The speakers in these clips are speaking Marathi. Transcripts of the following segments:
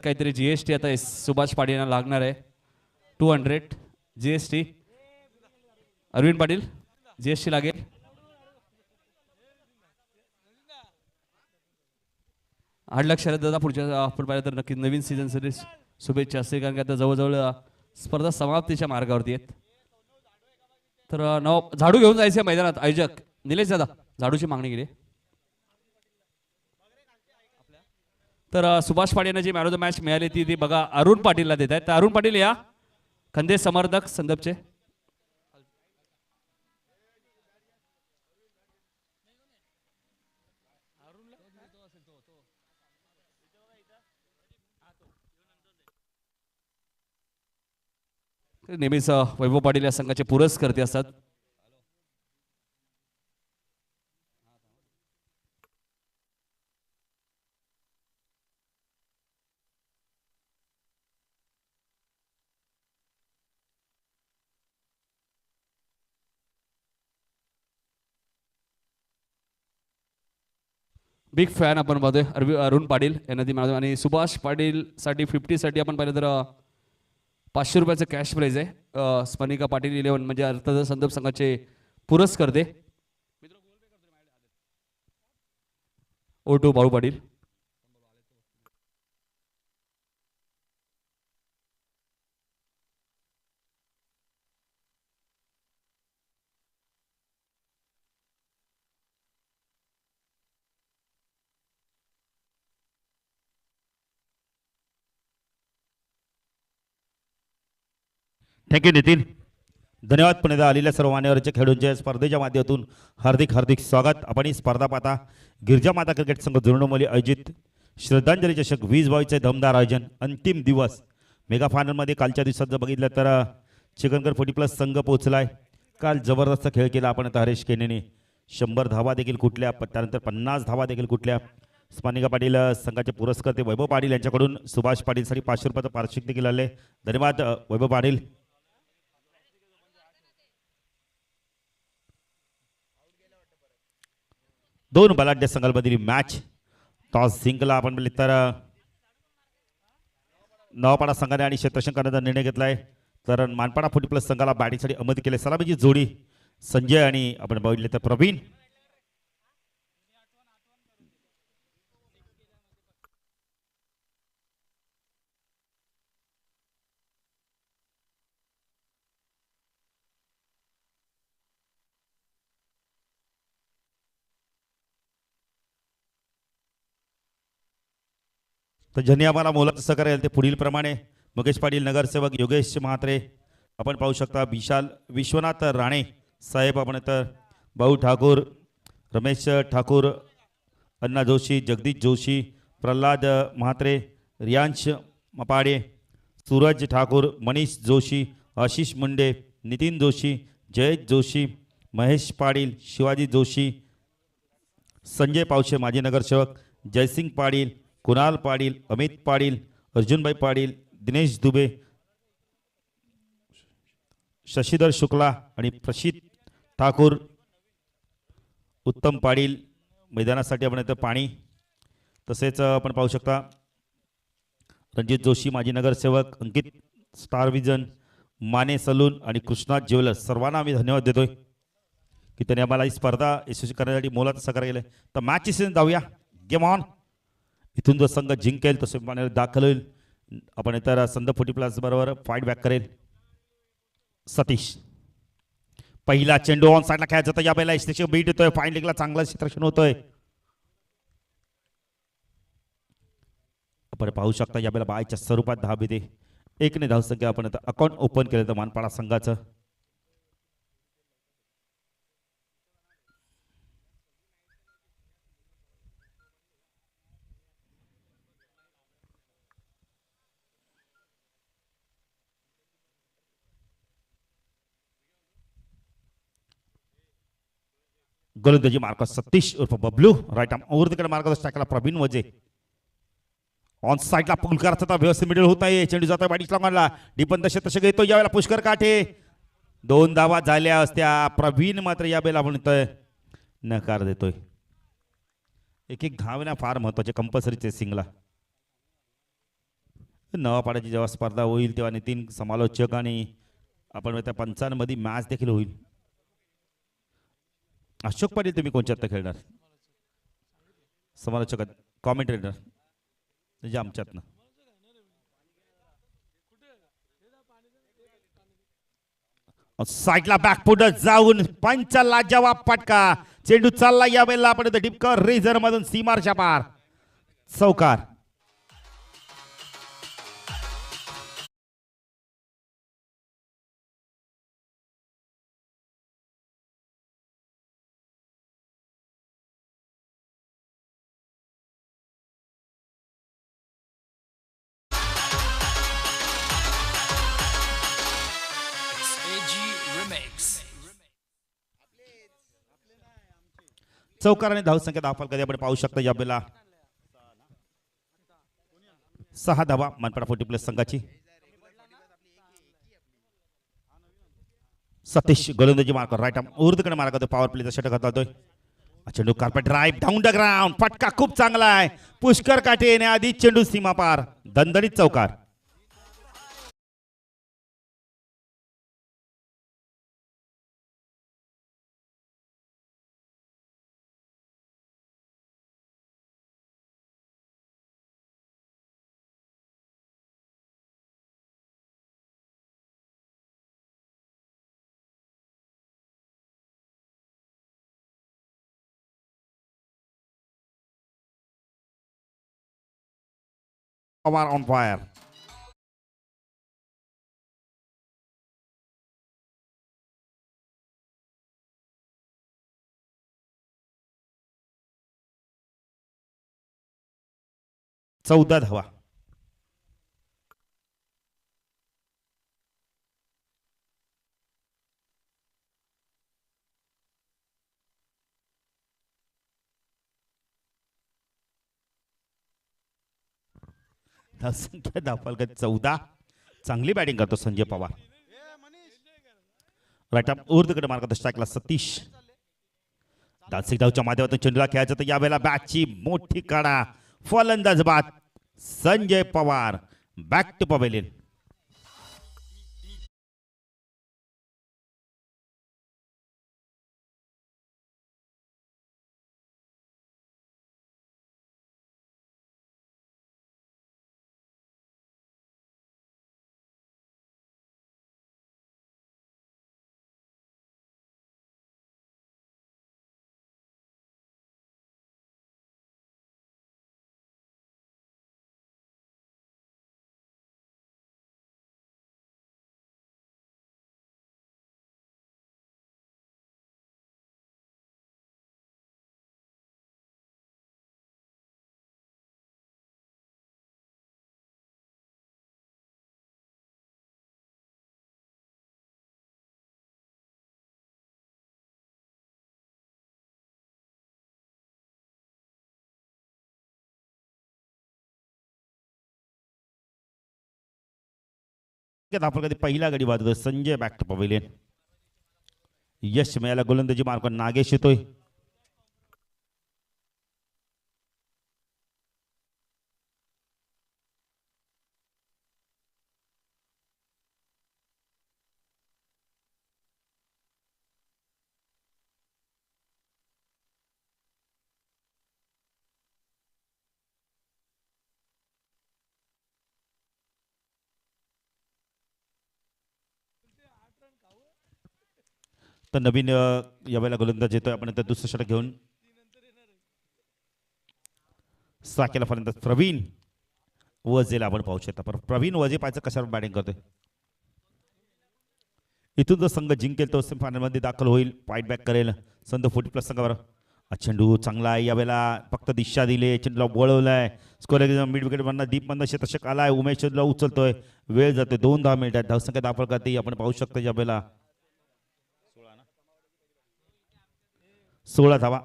काहीतरी जीएसटी आता सुभाष पाटील यांना लागणार आहे 200 जीएसटी. अरविंद पाटील जीएसटी लागेल. आठ लाख शरद दादा पुढच्या आपण पाहिलं तर नक्की नवीन सीझनसाठी शुभेच्छा असतील कारण की आता जवळजवळ स्पर्धा समाप्तीच्या मार्गावरती आहेत. तर झाडू घेऊन जायचं मैदानात. आयोजक निलेश दादा झाडूची मागणी केली. तर सुभाष पाटील यांना जी मॅन ऑफ द मॅच मिळाली ती बघा अरुण पाटीलला देत आहेत. तर अरुण पाटील या खंदे समर्थक संदर्भचे. नेहमीच वैभव पाटील या संघाचे पुरस्कर्ते असतात. बिग फॅन आपण पाहतोय अरुण पाटील यांना ती मिळाली. आणि सुभाष पाटील साठी 50 साठी आपण पाहिलं तर 500 रुपयाचं कॅश प्राइज आहे. स्पनिका पाटील 11 म्हणजे अर्थात संदर्भ संघाचे पुरस्कर्ते. O2 बाळू पाटील. थँक्यू नितीन. धन्यवाद. पुण्याला आलेल्या सर्व मान्यवरच्या खेळाडूंच्या स्पर्धेच्या माध्यमातून हार्दिक हार्दिक स्वागत. आपण ही स्पर्धा पाहता गिरजा माता क्रिकेट संघ जुळणोमली आयोजित श्रद्धांजली चषक 20 बावीसचे दमदार आयोजन. अंतिम दिवस मेगा फायनलमध्ये कालच्या दिवसात जर बघितलं तर चिकनकर 40+ संघ पोहोचलाय. काल जबरदस्त खेळ केला आपण. आता हरेश केनेने 100 धावा देखील कुठल्या, त्यानंतर 50 धावा देखील कुठल्या. स्पनिका पाटील संघाचे पुरस्कर्ते वैभव पाटील यांच्याकडून सुभाष पाटीलसाठी 500 रुपयाचं पारितोषिक देखील आले. धन्यवाद वैभव पाटील. दोन बलाढ्य संघांमधील मॅच. टॉस जिंकला आपण बोलले तर नवापाडा संघाने आणि क्षेत्ररक्षण करण्याचा निर्णय घेतलाय. तर मानपाडा 40+ संघाला बॅटिंगसाठी अनुमती केली. सलामीची जोडी संजय आणि आपण बघितले तर प्रवीण. तर ज्यांनी आम्हाला मोलाचं सहकार्य ते पुढील प्रमाणे मुकेश पाटील नगरसेवक, योगेश म्हात्रे आपण पाहू शकता, विशाल विश्वनाथ राणे साहेब, आपण तर भाऊ ठाकूर, रमेश ठाकूर, अण्णा जोशी, जगदीश जोशी, प्रल्हाद म्हात्रे, रियांश मपाडे, सूरज ठाकूर, मनीष जोशी, आशिष मुंडे, नितीन जोशी, जयेश जोशी, महेश पाटील, शिवाजी जोशी, संजय पावशे माजी नगरसेवक, जयसिंग पाटील, कुणाल पाटील, अमित पाटील, अर्जुनभाई पाटील, दिनेश दुबे, शशिधर शुक्ला आणि प्रशित ठाकूर, उत्तम पाटील. मैदानासाठी आपण इथं पाणी, तसेच आपण पाहू शकता रणजित जोशी माजी नगरसेवक, अंकित स्टार विजन, माने सलून आणि कृष्णा ज्वेलर्स, सर्वांना आम्ही धन्यवाद देतोय की त्यांनी आम्हाला ही स्पर्धा यशस्वी करण्यासाठी मोलाचं सहकार्य केलं. तर मॅचची सीझन जाऊया. Game on. इथून जो संघ जिंकेल तसे दाखल होईल. आपण इतर संघ 40+ बरोबर फाईट बॅक करेल. सतीश पहिला चेंडू ऑन साईडला खेळायचा तर या पहिला यशस्वी बीट येतोय. फाईन लीगला चांगलं क्षेत्ररक्षण होतोय. आपण पाहू शकता या पहिला बायच्या स्वरूपात धाव येते. 1 धावसंख्या आपण आता अकाउंट ओपन केलं तर मानपाडा संघाचं. गोलंदाजी मार्कस सतीश उर्फ बबलू, राईट आर्म ओव्हर तिकडे मार्कस टाकला प्रवीण वजे. ऑन साईडला पुलकार होता, व्यवस्थित मिडल होत आहे. चेंडू जातोय बॅटिंग स्लॉंगला, डिपन तसे घेतो यावेळेला पुष्कर काठे. 2 धावा झाल्या असत्या. प्रवीण मात्र या बेला म्हणतोय नकार देतोय. एक धावण्या फार महत्वाचे कंपल्सरी चेसिंगला. नवा पाड्याची जेव्हा स्पर्धा होईल तेव्हा नितीन समालोचक आणि आपण त्या पंचांमध्ये मॅच देखील होईल. अशोक पाटील तुम्ही कोणत्यात खेळणार समालोचक कॉमेंटेटर म्हणजे आमच्यातनं साईडला बॅकफुट जाऊन पंचाला जवाब फटका. चेंडू चालला या वेळेला आपण डिपकर रेझर मधून सीमारच्या पार चौकार. चौकार आणि धावसंख्या धावफल कधी आपण पाहू शकता या वेळेला 6 धावा मनपाडा 40 प्लस संघाची. सतीश गोलंदाजी मार्क राईट आर्म उर्दकडे मार्क करतो. पॉवर प्लेचा षटक हाताळतोय. चेंडू carpet drive down the ground फटका खूप चांगला आहे. पुष्कर काटे येण्याआधी चेंडू सीमा पार दणदणीत चौकार. Pawar on fire. चौदा धावा. धावसंख्या धावफलक 14. चांगली बॅटिंग करतो संजय पवार. राईट आर्म उर्दकडे मार्क करतो. स्ट्राईकला सतीश. डान्सिंग डावच्या माध्यमातून चेंडूला खेळायचं तर यावेळेला बॅटची मोठी काढा फलंदाज बाद Sanjay Pawar. Back to pavilion. आपण कधी पहिला गडी बाजू संजय बॅक टू पवेलियन. यश मिळाला गोलंदाजी मार्क नागेश येतोय. तर नवीन यावेळेला गोलंदाज येतोय. आपण दुसरं षटक घेऊन साकेला फलंदाज प्रवीण वजेला आपण पाहू शकता. पण प्रवीण वजे पाहायचं कशावर बॅटिंग करतोय. इथून जो संघ जिंकेल तो सेमीफायनलमध्ये दाखल होईल. फाईट बॅक करेल संघ 40 प्लस संघावर. चेंडू चांगला आहे यावेळेला फक्त दिशा दिली. चेंडूला वळवलाय. स्कोर मिड विकेट मधनं डीप मधनं शतक आलाय. उमेश चेंडूला उचलतोय. वेळ जातोय 2-10 मिनिटात. धावसंख्या दाखल करते आपण पाहू शकतो यावेळेला 16 धावा.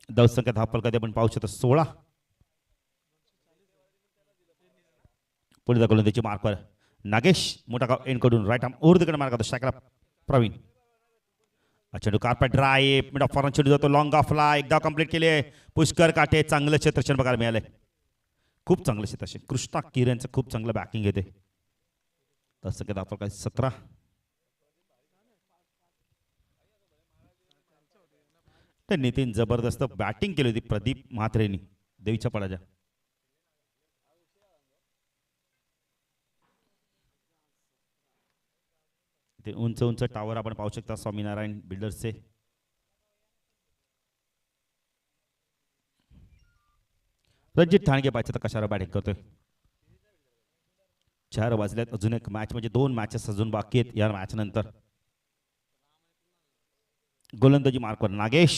धावसंख्या धापल कधी आपण पाहू शकतो 16. पुढे गोलंदाजी मार्कवर नागेश मोठा गाव एंडकडून राईट आर्म ओव्हर द कडे मार करतो स्ट्रायकला प्रवीण. चेंडू carpet drive mid of foreign चेंडू जातो लॉंग ऑफला एकदा कंप्लीट केले. पुष्कर काटे चांगलं क्षेत्ररक्षण बघायला मिळालंय. खूप चांगलं क्षेत्ररक्षण कृष्णा किरणचं खूप चांगलं बॅकिंग येते. तसं काय आपण काय 17 तर नितीन जबरदस्त बॅटिंग केली होती प्रदीप म्हात्रेनी देवीच्या पडाच्या. ते उंच उंच टावर आपण पाहू शकता स्वामीनारायण बिल्डर्सचे. रणजित ठाणगे पाहिजे तर कशाला बॅटिंग करतोय. 4 वाजल्यात अजून एक मॅच म्हणजे 2 मॅचेस अजून बाकी आहेत या मॅच नंतर. गोलंदाजी मार्कवर Nagesh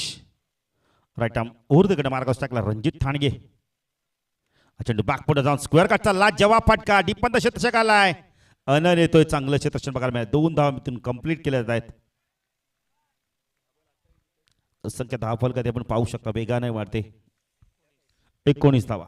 right arm over the कडे मार्क टाकला रणजित ठाणगे. चेंडू बॅक पुढे जाऊन स्क्वेअर कटचा लाच जवाब फटका डीपंत क्षेत्ररक्षक आलाय. अनन येतोय चांगलं क्षेत्ररक्षण बघायला मिळालं. 2 धावा कंप्लीट केल्या जात आहेत. संख्या 10 फलक आपण पाहू शकता वेगाने वाढते. 19 धावा.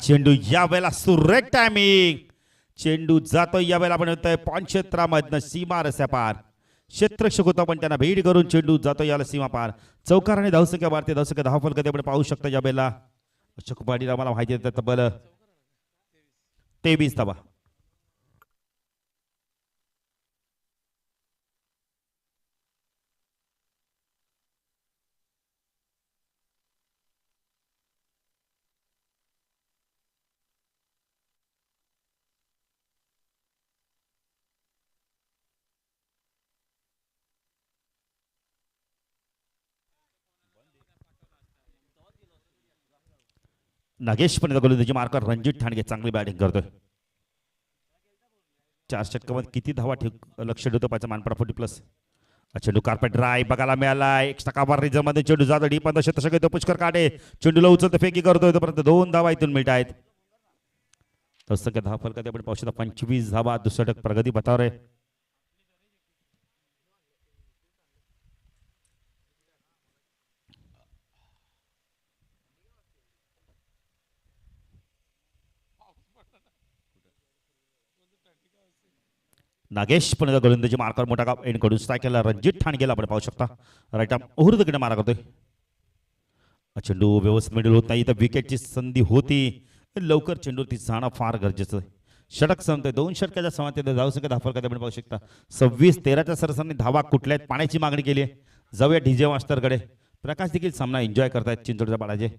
चेंडू या वेळेला सुरेख टायमिंग. चेंडू जातो या वेळेला आपण म्हणतोय पॉईंट क्षेत्रामधनं सीमा रस्त्या पार. क्षेत्ररक्षक होता पण त्यांना भेट करून चेंडू जातो याला सीमा पार. चौकार आणि धावसंख्या वाढते. धावसंख्या 10 फलक आपण पाहू शकता या वेळेला. अशोक पाटील आम्हाला माहिती देतात तब्बल 23 धावा. नागेश पण गोलंदाजी मार्कर रणजित ठाणगे चांगली बॅटिंग करतोय. 4 षटकामध्ये किती धावा लक्ष ठेवतो पाहिजे मानपडा 40 प्लस. चेंडू कार्पेट ड्राय बघायला मिळाला. 1 कव्हर रिझर्व मध्ये चेंडू जातो डीपंत क्षेत्ररक्षक येतो पुष्कर काटे चेंडूला उचलतो फेकी करतोय तोपर्यंत 2 धावा इथून मिळत आहेत. तसं काय 10 फलकात आपण पाहू शकता 25 धावा. दुसरा षटक प्रगती पथावर आहे. नागेश पण गोलंदाजी मार्कर मोठा गाव एंडकडून स्ट्राईक केला रणजित ठाणगेला आपण पाहू शकता राईट आर्म ओव्हर द कडे मारा करतोय. चेंडू व्यवस्थित मिडल होत नाही तर विकेटची संधी होती. लवकर चेंडूवरती जाणं फार गरजेचं आहे. षटक संपतोय 2 षटकाच्या समाप्तीत धावसंख्या 10 फलकात आपण पाहू शकता 26-13च्या सरसांनी धावा कुठल्या आहेत पाण्याची मागणी केली आहे. जाऊया डीजे मास्टरकडे. प्रकाश देखील सामना एन्जॉय करतायत चिंचोडच्या बाळाचे.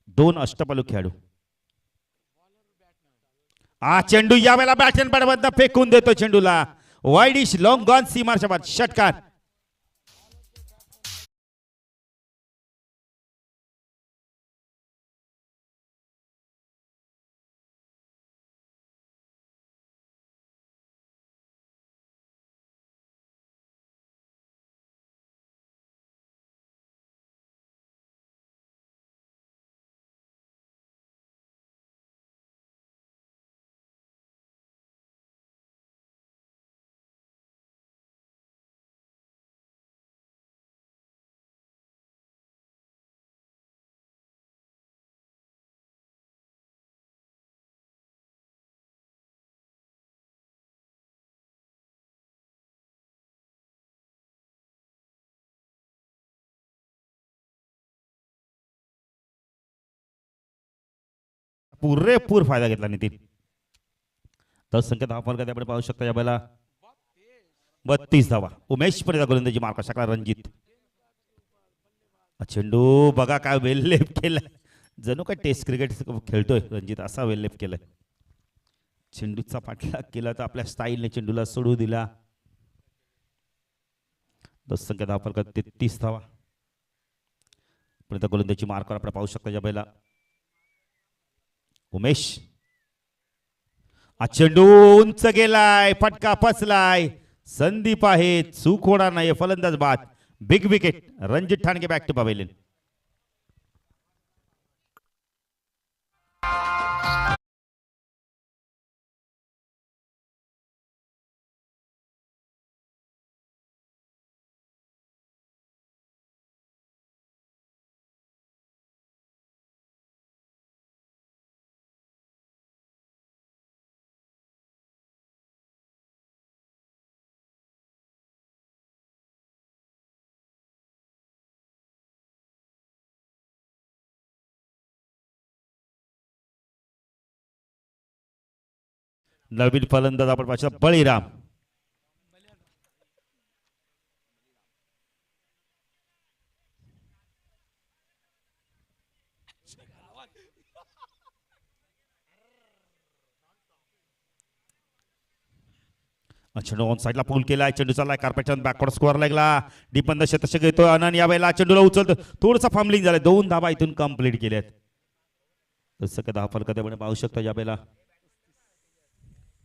2 अष्टपैलू खेळाडू. हा चेंडू यावेळेला बॅटन पॅडमधनं फेकून देतो चेंडूला. वाईडिश लॉंग गॉन सीमारच्या बाद षटकार. पुरेपूर फायदा घेतला नितीन. 10 संख्या धावा फलकात आपण पाहू शकता. या बैला 32 धावा. उमेश पर्यंत गोलंदाजी मार्क शकला. रणजित चेंडू बघा काय वेललेप केलाय. जणू काय टेस्ट क्रिकेट खेळतोय रणजित, असा वेललेप केलाय. चेंडूचा पाठलाग केला तर आपल्या स्टाईलने चेंडूला सोडू दिला. 10 संख्या धावा फलकात 33 धावा. पर्यंत गोलंदाजी मार्कवर आपण पाहू शकता. या बैला उमेश चेंडू उंच गेलाय, फटका फसलाय. संदीप आहे, चूक होणार नाही. फलंदाज बाद. Big wicket. Ranjit Thange back to pavilion. नवीन फलंदाज आपण पाहू शकता बळीराम. चेंडू ऑन साईडला पूल केलाय. चेंडू चाललाय कार्पेटन बॅकवर्ड स्कोअर लागला. डीपंद शतक घेतोय अनन. यावेळेला चेंडूला उचलतो. थोडंसं फांबलिंग झालंय. 2 धाबा इथून कंप्लीट केल्यात. तसं काय 10 फलकात आपण पाहू शकता. यावेळेला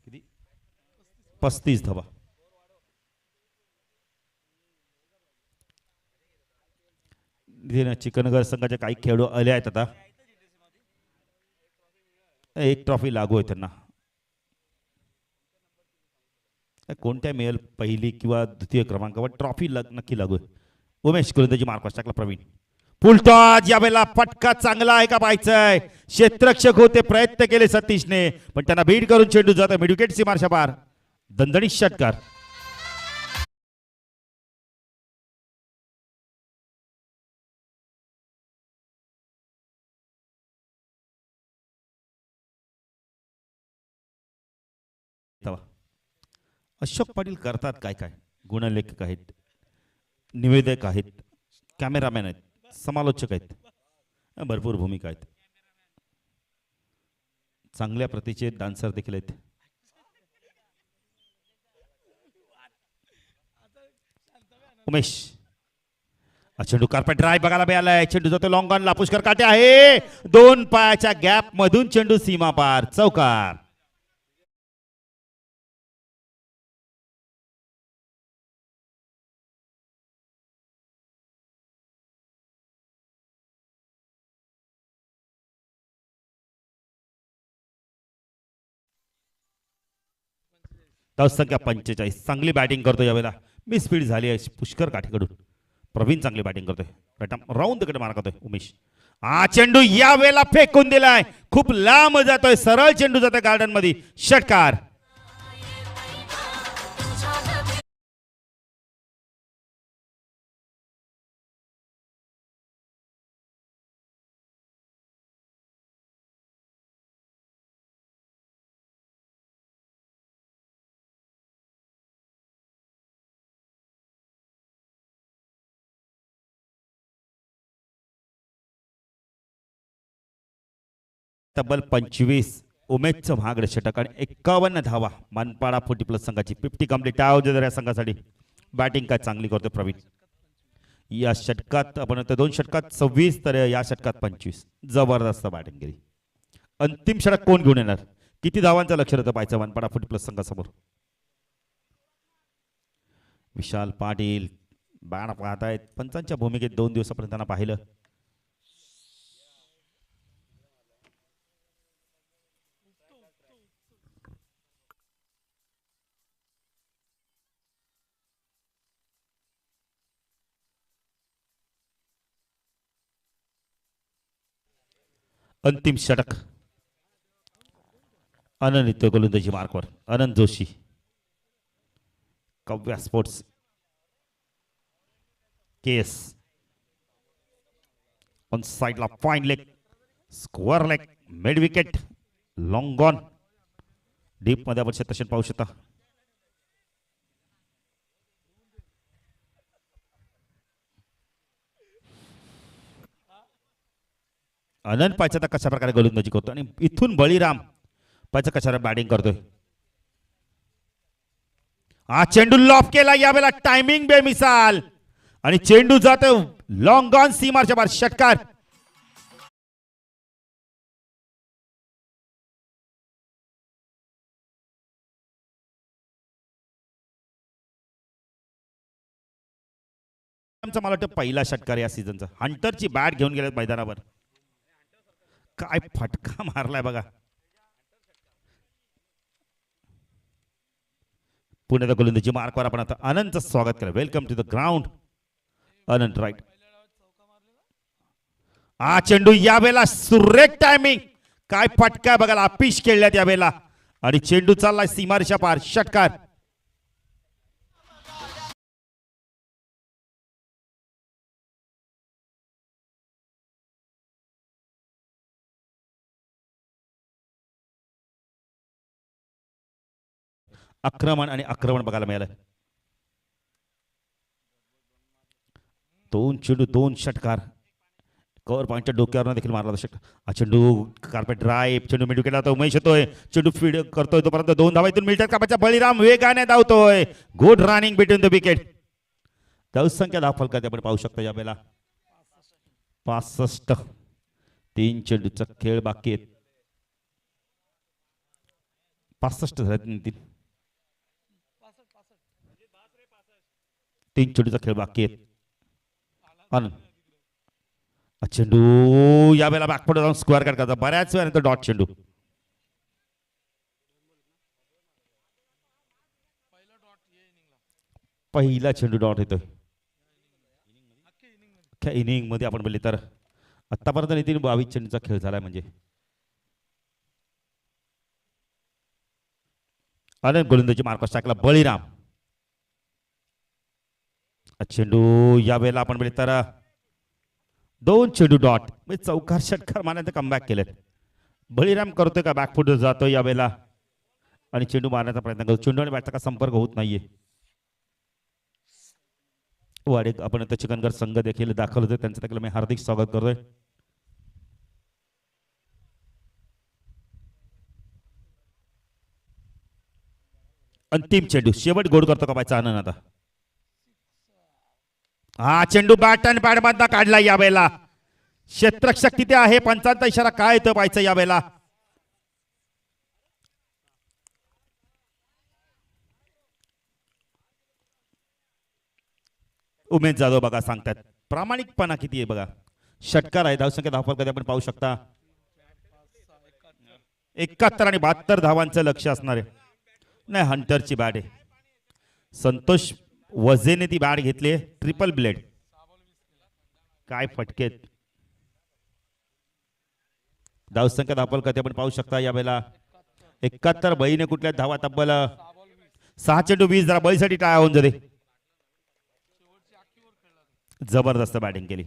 किती 35 धाबा. चिकनगर संघाचे काही खेळाडू आले आहेत. आता एक ट्रॉफी लागू आहे त्यांना. कोणत्या मिळेल पहिली किंवा द्वितीय क्रमांकावर ट्रॉफी नक्की लागू आहे. उमेश गोलंदाजी मार्क टाकला. प्रवीण फुलटॉस. यावेळेला फटका चांगला आहे का पाहायचंय. क्षेत्ररक्षक होते, प्रयत्न केले सतीशने, पण त्यांना बीट करून चेंडू जातो मिडविकेट सीमारच्या पार. दणदणीत षटकार. अशोक पाटील करतात काय काय. गुणलेखक आहेत, निवेदक आहेत, कॅमेरामॅन आहेत, समालोचक आहेत, भरपूर भूमिका आहेत. चांगल्या प्रतीचे डान्सर देखील आहेत. उमेश चेंडू कार्पेट ड्राय बघायला मिळालाय. चेंडू जातो लॉंग ऑन. लापुष्कर काटे आहे. 2 पायाच्या गॅप मधून चेंडू सीमा पार. चौकार. संख्या 45. चांगली बॅटिंग करतो यावेळेला. मिस स्पीड झाली आहे पुष्कर काठेकडून. प्रवीण चांगली बॅटिंग करतोय. राऊंड कडे मार करतोय उमेश. चेंडू यावेळेला फेकून दिलाय. खूप लांब जातोय. सरळ चेंडू जातोय गार्डन मध्ये. षटकार. तब्बल 25 उमेशचं महागडे षटक आणि 51 धावा मनपाडा 40 प्लस संघाची 50 कंप्लीट आहे या संघासाठी. बॅटिंग काय चांगली करतो प्रवीण. या षटकात आपण दोन षटकात 26 तर या षटकात 25. जबरदस्त बॅटिंग केली. अंतिम षटक कोण घेऊन येणार, किती धावांचं लक्ष राहतं पाहायचं मनपाडा 40 प्लस संघासमोर. विशाल पाटील बॅट पाहतायत. पंचांच्या भूमिकेत 2 दिवसापर्यंत त्यांना पाहिलं. अंतिम षटक अनंत गोलंदाजी मार्कवर अनंत जोशी कव्या स्पोर्ट्स केस ऑन साइडला fine leg square leg mid wicket long on deep मध्ये आपण क्षेत्रक्षण पाहू शकता. अनंत पायचा कशा प्रकारे गोलंदाजी करतो आणि इथून बळीराम पायचा कशा बॅटिंग करतोय. हा चेंडू लॉफ केला यावेळेला टायमिंग बेमिसाल आणि चेंडू जातो लॉंग ऑन सीमारच्या बाहेर. षटकार मला वाटतं पहिला षटकार या सीझनचा. हंटरची बॅट घेऊन गेले मैदानावर. काय फटका मारलाय बघा. पुण्याचा गोलंदाजी मार्कवर आपण आता अनंतचं स्वागत केलं. Welcome to the ground Anant. Right हा चेंडू यावेळेला सुरेख टायमिंग. काय फटका बघा अपिश खेळल्यात यावेळेला आणि चेंडू चाललाय सीमारेषा पार. षटकार आक्रमण आणि आक्रमण बघायला मिळालं. 2 चेंडू 2 षटकार. कव्हर पॉइंटच्या डोक्यावर देखील मारला षटकार. हा चेंडू कार्पेट ड्राईव्ह चेंडू मिड विकेटला आता उमेश येतोय. चेंडू फीड करतोय तोपर्यंत 2 धावा इथून मिळतात. कापाच्या बळीराम वेगाने धावतोय. Good running between the wicket. धावसंख्या धाव फलकात आपण पाहू शकता यावेळेला 65. 3 चेंडूचा खेळ बाकी आहेत. 65 झाले. 3 चेंडूचा खेळ बाकी आहेत. चेंडू यावेळेला बॅकफुट जाऊन स्क्वेअर कट करता. बऱ्याच वेळा डॉट चेंडू. पहिला चेंडू डॉट येतोय. इनिंग मध्ये आपण बोलले तर आतापर्यंत नितीन 22 चेंडूचा खेळ झालाय. म्हणजे अनेक गोलंदाजी मार्कस टाकला बळीराम. चेंडू यावेळेला आपण बोलले तर 2 चेंडू डॉट म्हणजे चौकार षटकार मारण्याचं कमबॅक केलेत. बळीराम करतोय का बॅकफुट जातोय यावेळेला आणि चेंडू मारण्याचा प्रयत्न करतो. चेंडू आणि बॅटचा का संपर्क होत नाहीये. वाडे आपण आता चिकनगर संघ देखील दाखल होते. त्यांचं देखील मी हार्दिक स्वागत करतोय. अंतिम चेंडू शेवट गोड करतो का पाहायचा आनंद आता. हा चेंडू बॅट आणि बॅट मधला काढला यावेळेला. क्षेत्ररक्षक तिथे आहे. पंचांचा इशारा काय येतो पाहायचं यावेळेला. उमेश जाधव बघा सांगतात. प्रामाणिकपणा किती आहे बघा. षटकार आहे. धावसंख्या धावफल कधी आपण पाहू शकता 71 आणि 72 धावांचं लक्ष असणार आहे. नाही हंटरची बॅट आहे. संतोष वजेने ती बॅट घेतली. Triple blade. काय फटकेत. धावसंख्या धावफल कधी आपण पाहू शकता यावेळेला 71. बळीने कुठल्या धावा तब्बल 6 चेंडू 20 जरा बळीसाठी टाळ्या होऊन जाते. जबरदस्त बॅटिंग केली.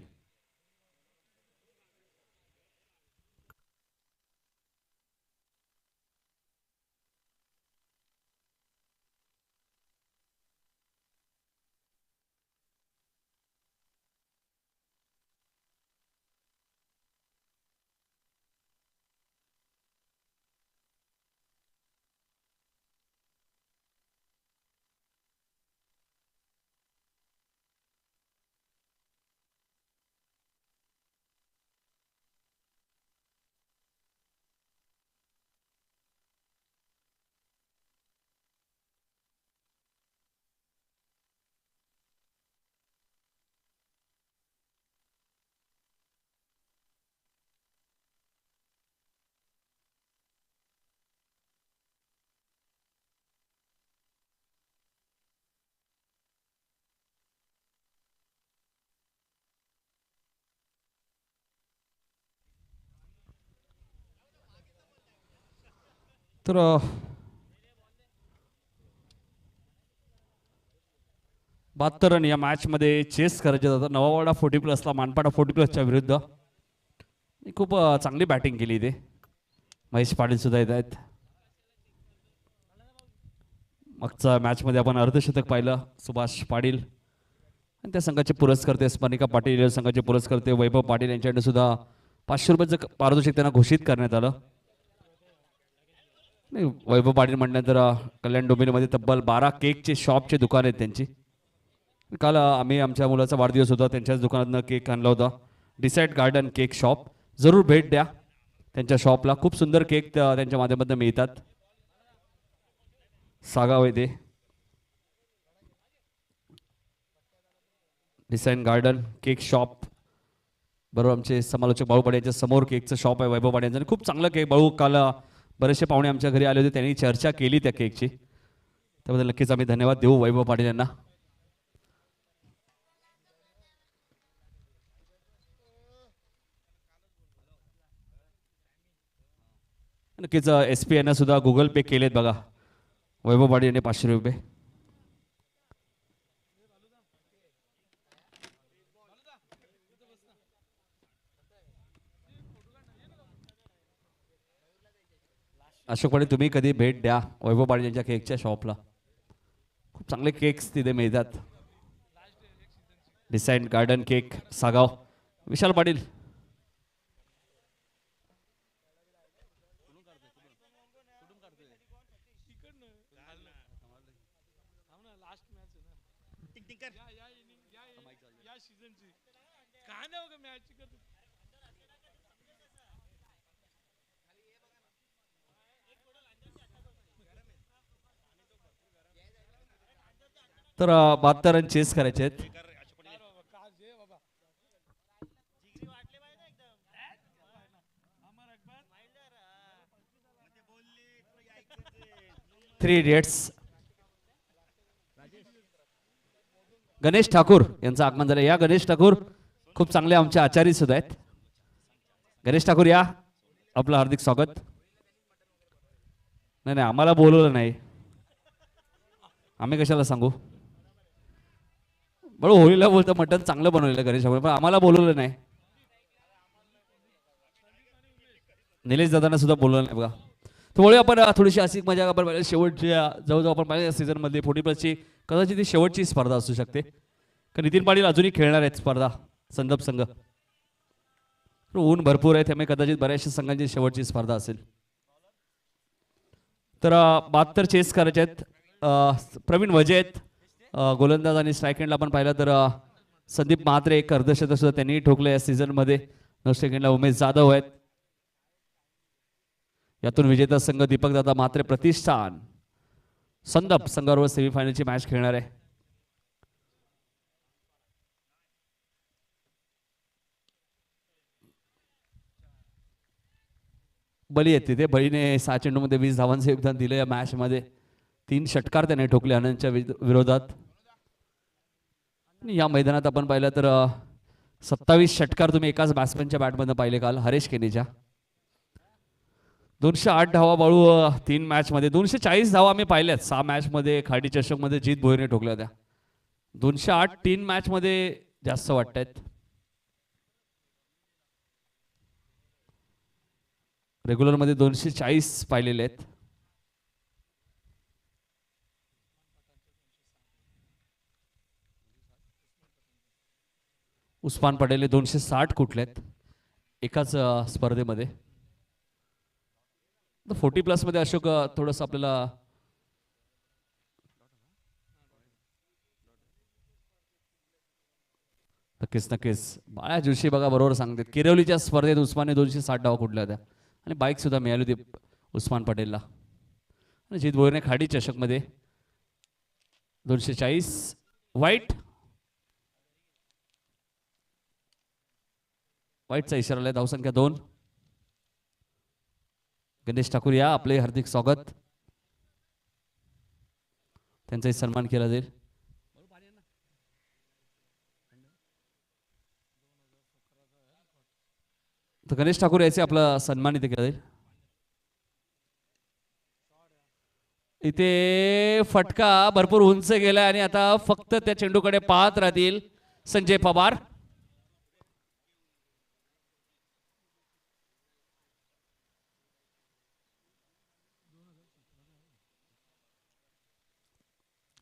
तर 72 रन या मॅच मध्ये चेस करायचे होतं. नवावाडा 40 प्लसला मानपाडा 40 प्लसच्या विरुद्ध खूप चांगली बॅटिंग केली इथे. महेश पाटील सुद्धा येत आहेत. मागच्या मॅच मध्ये आपण अर्धशतक पाहिलं सुभाष पाटील आणि त्या संघाचे पुरस्कर्ते स्मरणिका पाटील, संघाचे पुरस्कर्ते वैभव पाटील यांच्याकडे सुद्धा 500 रुपयाचं पारितोषिक त्यांना घोषित करण्यात आलं. नाही, वैभव पाटील म्हटल्यानंतर कल्याण डोंबिवलीमध्ये तब्बल 12 केकचे शॉपचे दुकान आहेत त्यांची. काल आम्ही आमच्या मुलाचा वाढदिवस होता, त्यांच्याच दुकानातनं केक आणला होता. डिसाईड गार्डन केक शॉप, जरूर भेट द्या त्यांच्या शॉपला. खूप सुंदर केक त्यांच्या माध्यमातून मिळतात. सागाव येथे डिसाईन गार्डन केक शॉप बरोबर आमचे समालोचक बाळू पाडे यांच्या समोर केकचं शॉप आहे वैभव पाडे यांचं. आणि खूप चांगलं केक. बाळू काल बरेचसे पाहुणे आमच्या घरी आले होते, त्यांनी चर्चा केली त्या केकची, त्याबद्दल नक्कीच आम्ही धन्यवाद देऊ वैभव पाटील यांना. नक्कीच SP यांना सुद्धा गुगल पे केलेत बघा वैभव पाटील यांनी 500 रुपये. अशोक पाटील तुम्ही कधी भेट द्या वैभव पाटील यांच्या केकच्या शॉपला. खूप चांगले केक्स तिथे मिळतात. Design garden cake Sagaon. Vishal Patil तर 72 रन चेस करायचे आहेत. थ्री इडियट्स गणेश ठाकूर यांचं आगमन झालं. या गणेश ठाकूर खूप चांगले आमचे आचार्य सुद्धा आहेत. गणेश ठाकूर या, आपलं हार्दिक स्वागत. नाही नाही आम्हाला बोलवलं नाही, आम्ही कशाला सांगू. बरं होळीला बोलतं मटण चांगलं बनवलेलं गणेश ठाकूर, पण आम्हाला बोलवलं नाही. निलेश दादांना सुद्धा बोलवलं नाही बघा. त्यामुळे आपण थोडीशी अशी मजा आपण पाहिजे शेवटच्या जवळजवळ आपण पाहिजे या सीझनमध्ये 40 प्लसची कदाचित ती शेवटची स्पर्धा असू शकते. कारण नितीन पाटील अजूनही खेळणार आहेत स्पर्धा संदप संघ. ऊन भरपूर आहे त्यामुळे कदाचित बऱ्याचशा संघांची शेवटची स्पर्धा असेल. तर 72 चेस करायचे आहेत. प्रवीण वजे आहेत गोलंदाज आणि स्ट्राईक एंडला आपण पाहिलं तर संदीप म्हात्रे एक अर्धशतक सुद्धा त्यांनी ठोकलं या सीझनमध्ये. सेकंडला उमेश जाधव आहेत. यातून विजेता संघ दीपक दादा म्हात्रे प्रतिष्ठान संदप संघाबरोबर सेमीफायनलची मॅच खेळणार आहे. बली आहेत तिथे. बळीने 6 चेंडूमध्ये 20 धावांचं योगदान दिलं या मॅच मध्ये. 3 षटकार त्याने ठोकले आनंदच्या विरोधात. या मैदानात आपण पाहिलं तर 27 षटकार तुम्ही एकाच बॅट्समॅनच्या बॅटमधून पाहिले काल हरेश केनीच्या. 208 धावा बाळू 3 मॅच मध्ये. 240 धावा आम्ही पाहिल्यात 6 मॅच मध्ये. खाडी चषक मध्ये जीत भोईरने ठोकल्या होत्या. 208 3 मॅच मध्ये जास्त वाटतायत. रेग्युलर मध्ये 240 पाहिलेले आहेत. उस्मान पटेल 260 कुठले आहेत एकाच स्पर्धेमध्ये. 40 प्लस मध्ये अशोक थोडंसं आपल्याला नक्कीच बाळा जोशी बघा बरोबर सांगतात. किरवलीच्या स्पर्धेत उस्मानने 260 धावा कुठल्या होत्या आणि बाईक सुद्धा मिळाली होती उस्मान पटेलला. आणि जीत भोईरने खाडी चषक मध्ये 240. वाईटचा इशारा आलाय. धावसंख्या 2. गणेश ठाकूर या, आपले हार्दिक स्वागत. त्यांचाही सन्मान केला जाईल. तर गणेश ठाकूर याचे आपला सन्मान इथे केला जाईल. इथे फटका भरपूर उंच गेलाय आणि आता फक्त त्या चेंडूकडे पाहत राहतील संजय पवार.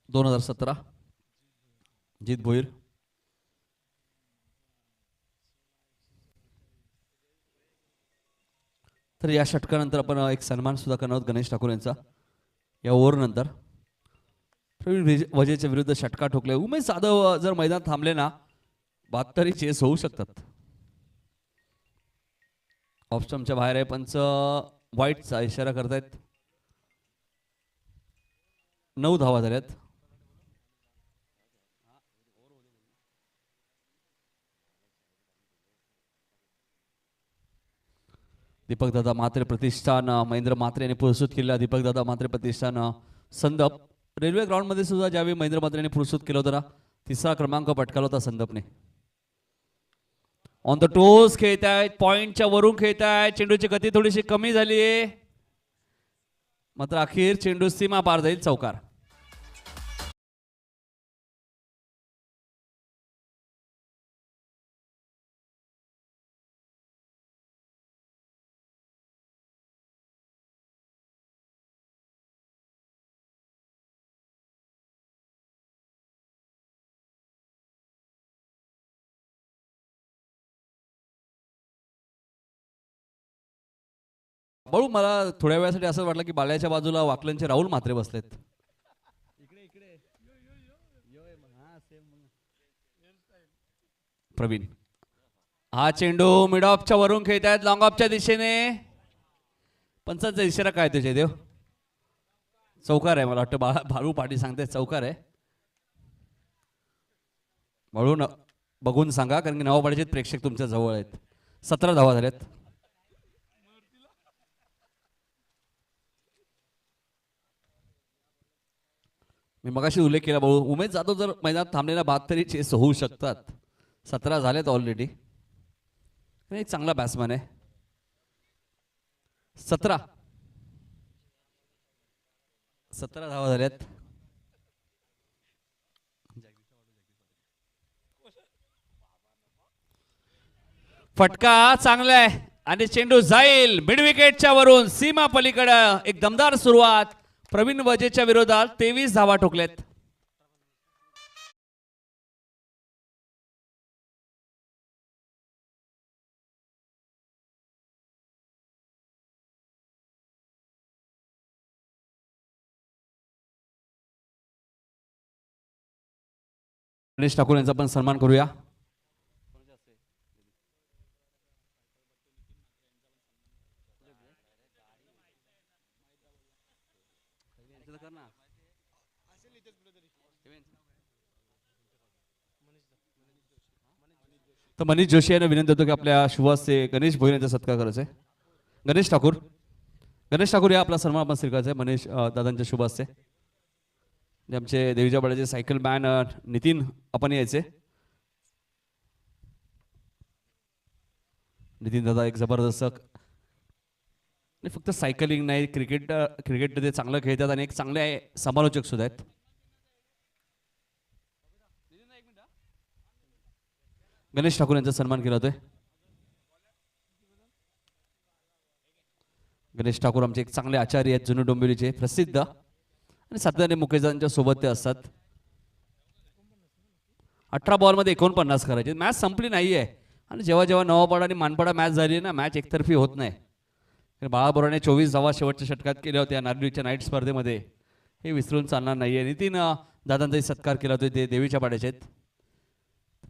दोन 2017 जीत भोईर. तर या षटकानंतर आपण एक सन्मान सुद्धा करणार आहोत गणेश ठाकूर यांचा. या ओव्हर नंतर प्रवीण वजेच्या विरुद्ध षटका ठोकले. उमेश जाधव जर मैदान थांबले ना 72 चेस होऊ शकतात. ऑफस्टमच्या बाहेर आहे. पंच व्हाईटचा इशारा करतायत. 9 धावा झाल्यात. दीपक दादा म्हात्रे प्रतिष्ठान महेंद्र म्हात्रे यांनी पुरस्कृत केलेला दीपक दादा म्हात्रे प्रतिष्ठान संदप. रेल्वे ग्राउंड मध्ये सुद्धा ज्यावेळी महेंद्र म्हात्रे यांनी पुरस्कृत केलं होतं ना 3रा क्रमांक पटकावला होता संदपने. ऑन द टोस खेळत आहेत. पॉइंटच्या वरून खेळत आहेत. चेंडूची गती थोडीशी कमी झाली आहे मात्र अखेर चेंडू सीमा पार जाईल. चौकार. बळू मला थोड्या वेळासाठी असं वाटलं की बाल्याच्या बाजूला वाकलनचे राहुल म्हात्रे बसलेत. प्रवीण हा चेंडू मिड ऑफच्या वरून खेळत आहेत. लॉंग ऑफच्या दिशेने. पंचांचा इशारा काय तुझे देव? चौकार आहे. मला वाटतं भालू पाटील सांगते चौकार आहे. बाळू बघून सांगा कारण की नवापाडीचे प्रेक्षक तुमच्या जवळ आहेत. 17 धावा झाल्यात. मी मगाशी उल्लेख केला भाऊ उमेश जाधव जर मैदानात थांबलेला 72 चेस होऊ शकतात. 17 झालेत ऑलरेडी. एक चांगला बॅट्समॅन आहे. 17 धावा झाल्यात. फटका चांगला आहे आणि चेंडू जाईल मिड विकेटच्या वरून सीमा पलीकडे. एक दमदार सुरुवात प्रवीण वजेच्या विरोधात. 23 धावा ठोकल्यात. गणेश ठाकूर यांचा पण सन्मान करूया. तर मनीष जोशी यांना विनंती होतो की आपल्या शुभाचे गणेश भोईर यांचा सत्कार करायचा आहे. गणेश ठाकूर या आपला सन्मान आपण स्वीकारायचा आहे. मनीष दादांच्या शुभाचे आमचे देवीच्या बळाचे सायकल मॅन नितीन आपण यायचे. नितीन दादा एक जबरदस्त फक्त सायकलिंग नाही क्रिकेट ते चांगलं खेळतात आणि एक चांगले समालोचक सुद्धा आहेत. गणेश ठाकूर यांचा सन्मान केला होतोय. गणेश ठाकूर आमचे एक चांगले आचार्य आहेत. जुनू डोंबिवलीचे प्रसिद्ध आणि सातत्याने मुकेशांच्या सोबत ते असतात. 18 बॉलमध्ये 49 करायचे. मॅच संपली नाहीये आणि जेव्हा जेव्हा नवापाडा आणि मानपाडा मॅच झाली ना मॅच एकतर्फी होत नाही. बाळाबोराने 24 धावा शेवटच्या षटकात केल्या होत्या नार्वेच्या नाईट स्पर्धेमध्ये. हे विसरून चालणार नाहीये. नितीन दादांचाही सत्कार केला होता. ते देवीच्या पाड्याचे आहेत.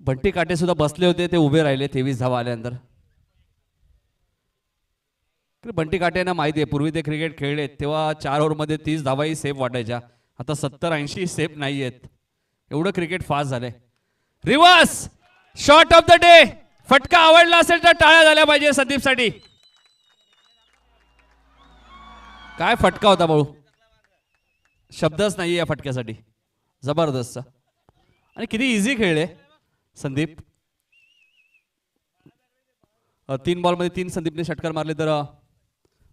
बंटी काटे सुद्धा बसले होते ते उभे राहिले 23 धावा आल्यानंतर. बंटी काटेंना माहिती आहे पूर्वी ते क्रिकेट खेळले तेव्हा 4 ओव्हरमध्ये 30 धावाही सेफ वाटायच्या. आता 70-80 सेफ नाही आहेत. एवढं क्रिकेट फास्ट झालंय. Reverse shot of the day. फटका आवडला असेल तर टाळ्या झाल्या पाहिजे संदीपसाठी. काय फटका होता भाऊ. शब्दच नाही या फटक्यासाठी. जबरदस्त आणि किती इझी खेळले संदीप. 3 बॉलमध्ये 3 संदीपने षटकार मारले तर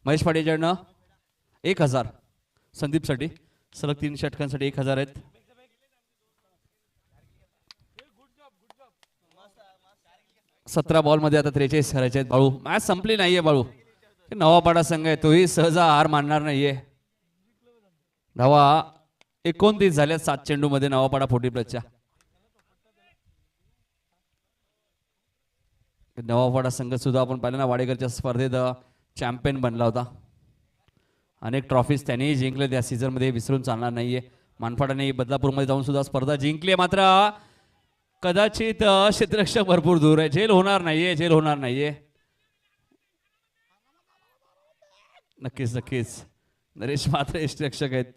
महेश पाटीलकडनं 1000 संदीपसाठी. सलग 3 षटकांसाठी 1000 आहेत. सतरा बॉल मध्ये आता 43 करायचे आहेत. बाळू मॅच संपली नाहीये. बाळू नवापाडा संघ आहे तोही सहजा हार मानणार नाहीये. धावा 29 झाल्या 7 चेंडू मध्ये नवापाडा 40+च्या. नवापाडा संघ सुद्धा आपण पाहिलं ना वाडेकरच्या स्पर्धेत चॅम्पियन बनला होता. अनेक ट्रॉफीज त्यांनी जिंकले त्या सीझन मध्ये, विसरून चालणार नाहीये. मानपाडाने बदलापूरमध्ये जाऊन सुद्धा स्पर्धा जिंकली आहे. मात्र कदाचित क्षेत्ररक्षक भरपूर दूर आहे. झेल होणार नाहीये, झेल होणार नाहीये. नक्कीच नक्कीच नरेश मात्र यष्टिरक्षक आहेत.